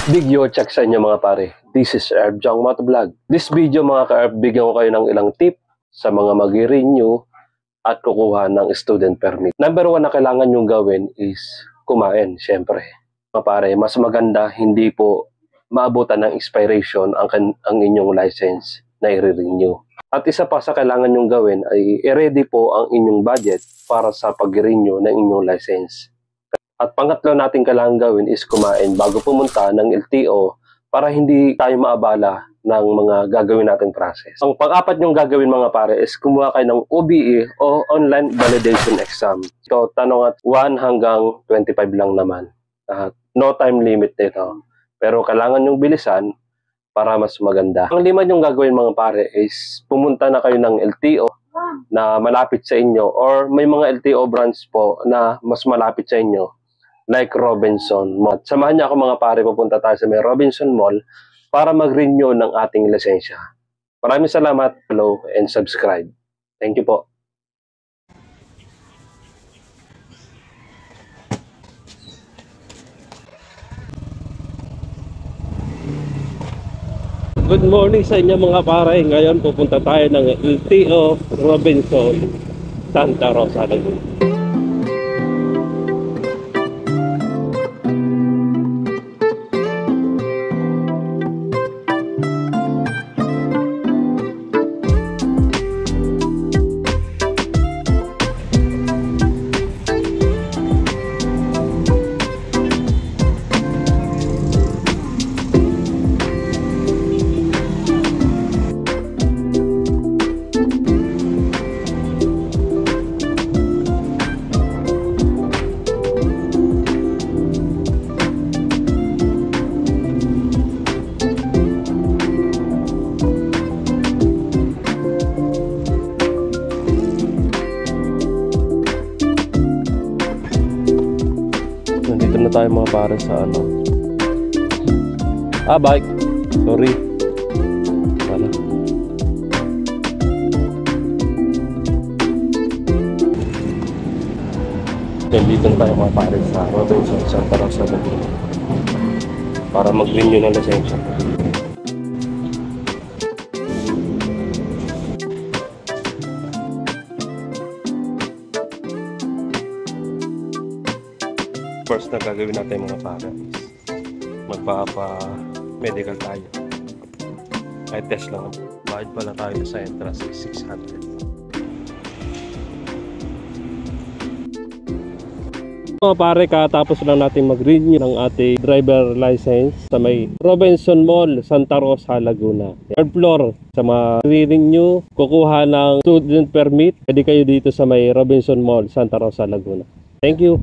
Video check sa inyo mga pare. This is Herb Jang Motovlog. This video mga ka-Herb, bigyan ko kayo ng ilang tip sa mga mag-renew at kukuha ng student permit. Number 1 na kailangan nyo gawin is kumain, syempre. Mga pare, mas maganda hindi po maabutan ng expiration ang inyong license na i-renew. At isa pa sa kailangan nyong gawin ay i-ready po ang inyong budget para sa pag-renew ng inyong license. At pangatlo natin kailangan gawin is kumain bago pumunta ng LTO para hindi tayo maabala ng mga gagawin nating process. Ang pang-apat nyong gagawin mga pare is kumuha kayo ng OBE o Online Validation Exam. So, tanong at 1 hanggang 25 lang naman. No time limit nito. Pero kailangan nyong bilisan para mas maganda. Ang lima nyong gagawin mga pare is pumunta na kayo ng LTO na malapit sa inyo or may mga LTO branch po na mas malapit sa inyo. Like Robinson Mall. Samahan niyo ako mga pare, pupunta tayo sa may Robinson Mall para mag-renew ng ating lisensya. Maraming salamat, follow and subscribe. Thank you po. Good morning sa inyo mga pare. Ngayon pupunta tayo ng LTO Robinson Santa Rosa Laguna. Nandito na tayo mga pare sa ano. Bike. Sorry. Wala. Nandito na tayo mga pare sa Robinson Santa Rosa Laguna para mag-renew ng lisensya. First na gagawin natin mga pare is magpapa-medical tayo. Ay test lang. Bayad pala tayo sa entrance is 600. Mga pare, katapos lang natin mag-renew ng ating driver license sa may Robinson Mall, Santa Rosa, Laguna. Third floor, sa mga re-renew, kukuha ng student permit. Pwede kayo dito sa may Robinson Mall, Santa Rosa, Laguna. Thank you.